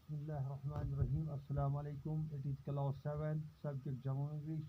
Bismillahirrahmanirrahim. Assalamu alaikum. It is class 7, subject General English.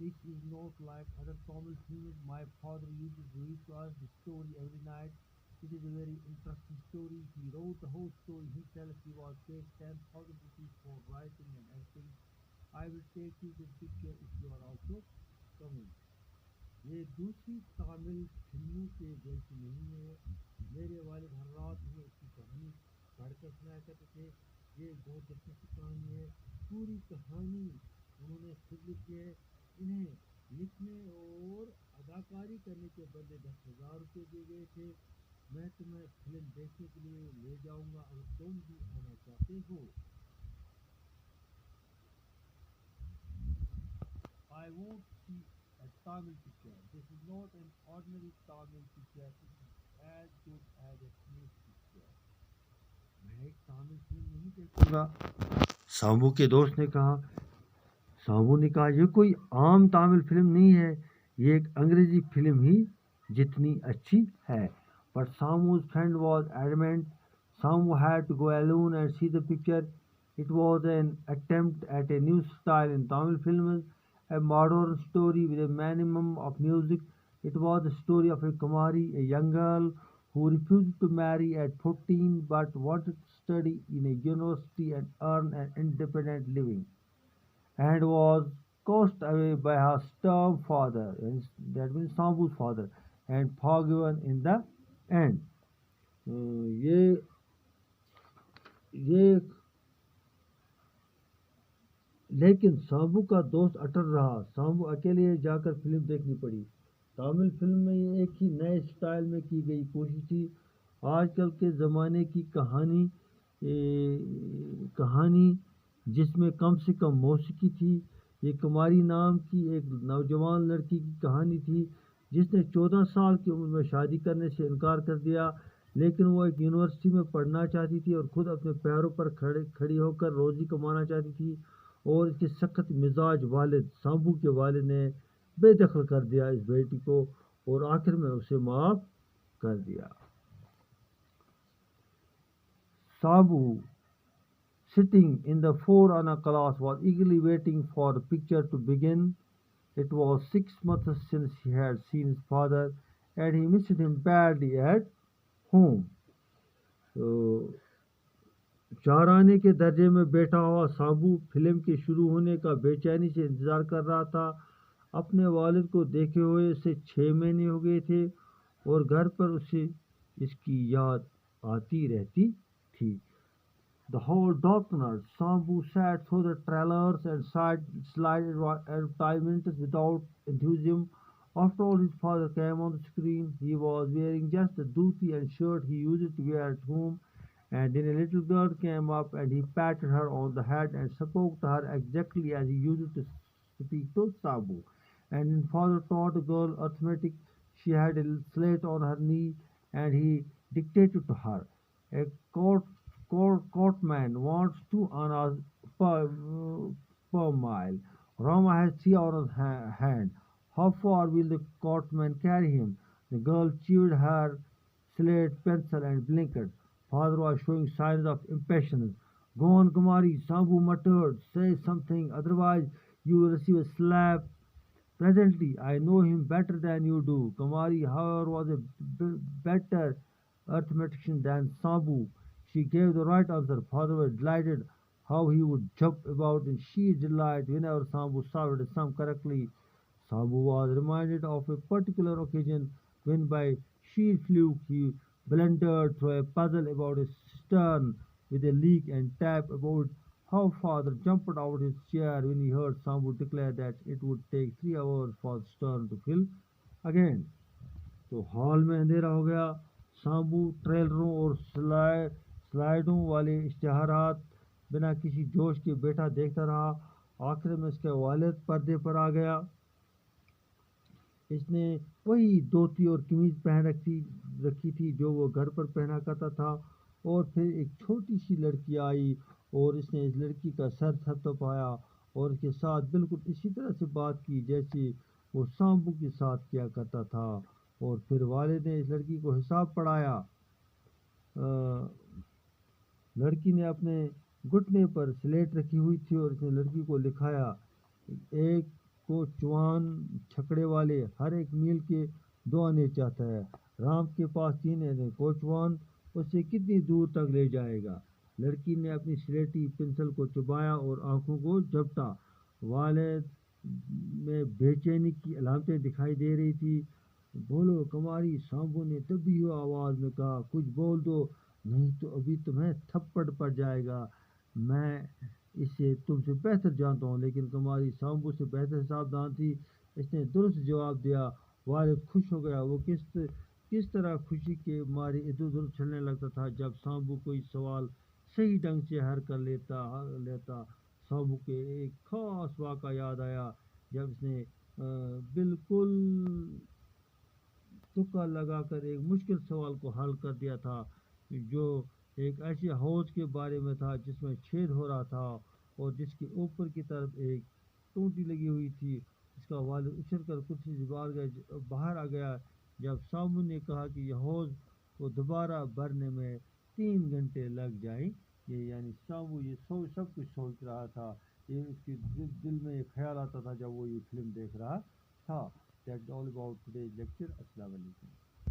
This is not like other Tamil films. My father used to read to us the story every night. It is a very interesting story. He wrote the whole story himself. He was paid 10,000 rupees for writing and acting. I will take you to the picture if you are also coming. یہ دوسری تامل فلموں کے جیسی نہیں ہے. میرے والد ہر رات میں اس کی کہانی پڑھ کر سنایا کرتے تھے. یہ ایک بہت دلچسپ کہانی ہے. پوری کہانی انہوں نے خود لکھی ہے. انہیں لکھنے اور اداکاری کرنے کے بدلے 10,000 روپے دیے گئے تھے. میں تمہیں فلم دیکھنے کے لیے لے جاؤں گا اگر تم بھی آنا چاہتے ہو. I won't see a Tamil picture. This is not an ordinary Tamil picture. It is as good as a Smith picture. میں ایک تامل فلم نہیں دیکھوں گا. سامبو کے دوست نے کہا. سامبو نے کہا یہ کوئی عام تامل فلم نہیں ہے. یہ ایک انگریزی فلم ہی جتنی اچھی ہے. But Sambu's friend was adamant. Sambu had to go alone and see the picture. It was an attempt at a new style in Tamil films. A modern story with a minimum of music. It was the story of a Kumari, a young girl who refused to marry at 14 but wanted to study in a university and earn an independent living, and was cast away by her stern father, that means Sambu's father, and forgiven in the end. یہ یہ لیکن سامبو کا دوست اٹل رہا. سامبو اکیلے جا کر film دیکھنی پڑی. تامل فلم میں یہ ایک ہی نئے سٹائل میں کی گئی کوشش تھی. آج کل کے زمانے کی کہانی جس میں کم سے کم موسیقی تھی. یہ کماری نام کی ایک نوجوان لڑکی کی کہانی تھی جس نے 14 سال کی عمر میں شادی کرنے سے انکار کر دیا. لیکن وہ ایک یونیورسٹی میں پڑھنا چاہتی تھی اور خود اپنے پیروں پر کھڑی ہو کر روزی کمانا چاہتی تھی. اور اس کے سخت مزاج والد سامبو کے والد نے بے دخل کر دیا اس بیٹی کو اور آخر میں اسے معاف کر دیا. Sambu, sitting in the forerunner class, was eagerly waiting for the picture to begin. It was 6 months since he had seen his father, and he missed him badly at home. So, چارانے کے درجے میں بیٹھا ہوا سامبو film کے شروع ہونے کا بے چینی سے انتظار کر رہا تھا. اپنے والد کو دیکھے ہوئے اسے 6 مہینے ہو گئے تھے اور گھر پر اسے اس کی یاد آتی رہتی تھی. The whole darkness. Sambu sat through the trailers and slide advertisements without enthusiasm. After all, his father came on the screen. He was wearing just the dhoti and shirt he used to wear at home. And then a little girl came up and he patted her on the head and spoke to her exactly as he used to speak to Sambu. And then father taught the girl arithmetic. She had a slate on her knee and he dictated to her. A courtman wants 2 annas per mile. Rama has 3 on his hand. How far will the courtman carry him? The girl chewed her slate pencil and blinked. Father was showing signs of impatience. Go on, Kumari, Sambu muttered. Say something, otherwise you will receive a slap. Presently, I know him better than you do. Kumari, however, was a better arithmetician than Sambu. She gave the right answer. Father was delighted how he would jump about in sheer delight whenever Sambu solved a sum correctly. Sambu was reminded of a particular occasion when by sheer fluke he blundered through a puzzle about a cistern with a leak and tapped about how father jumped out of his chair when he heard Sambu declare that it would take 3 hours for the cistern to fill again. تو hall میں اندھیرا ہو گیا. سامبو ٹریلروں اور سلائیڈوں والے اشتہارات بنا کسی جوش کے بیٹھا دیکھتا رہا. آخر میں اس کے والد پردے پر آ گیا. اس نے وہی دھوتی اور قمیض پہن رکھی تھی جو وہ گھر پر پہنا کرتا تھا. اور پھر ایک چھوٹی سی لڑکی آئی اور اس نے اس لڑکی کا سر تھپتھپایا اور اس کے ساتھ بالکل اسی طرح سے بات کی جیسے وہ سامبو کے ساتھ کیا کرتا تھا، اور پھر والد نے اس لڑکی کو حساب پڑھایا۔ لڑکی نے اپنے گھٹنے پر سلیٹ رکھی ہوئی تھی اور اس نے لڑکی کو لکھایا، ایک کو چوان چھکڑے والے ہر ایک میل کے 2 آنے چاہتا ہے، رام کے پاس 3 آنے، کوچوان اسے کتنی دور تک لے جائے گا؟ لڑکی نے اپنی سلیٹی پنسل کو چبایا اور آنکھوں کو جھپٹا۔ والد میں بے چینی کی علامتیں دکھائی دے رہی تھی۔ بولو، کماری سامبو نے دبی ہوئی آواز میں کہا، کچھ بول دو، نہیں تو ابھی تمہیں تھپڑ پڑ جائے گا۔ میں اسے تم سے بہتر جانتا ہوں، لیکن کماری سامبو سے بہتر حساب دان تھی۔ اس نے درست جواب دیا۔ والد خوش ہو گیا۔ وہ کس طرح خوشی کے مارے ادھر ادھر چلنے لگتا تھا جب سامبو کوئی سوال صحیح ڈھنگ سے حل کر لیتا۔ سامبو کے ایک خاص واقعہ یاد آیا جب اس نے بالکل تکا لگا کر ایک مشکل سوال کو حل کر دیا تھا، جو ایک ایسے حوض کے بارے میں تھا جس میں چھید ہو رہا تھا اور جس کے اوپر کی طرف ایک ٹوٹی لگی ہوئی تھی۔ اس کا والد اچھل کر کرسی سے باہر آ گیا جب سامبو نے کہا کہ یہ حوض کو دوبارہ بھرنے میں 3 گھنٹے لگ جائیں گے۔ یعنی سامبو یہ سب کچھ سوچ رہا تھا، یہ اس کے دل میں ایک خیال آتا تھا جب وہ یہ فلم دیکھ رہا تھا۔ That's all about today's lecture. Assalamu alaikum.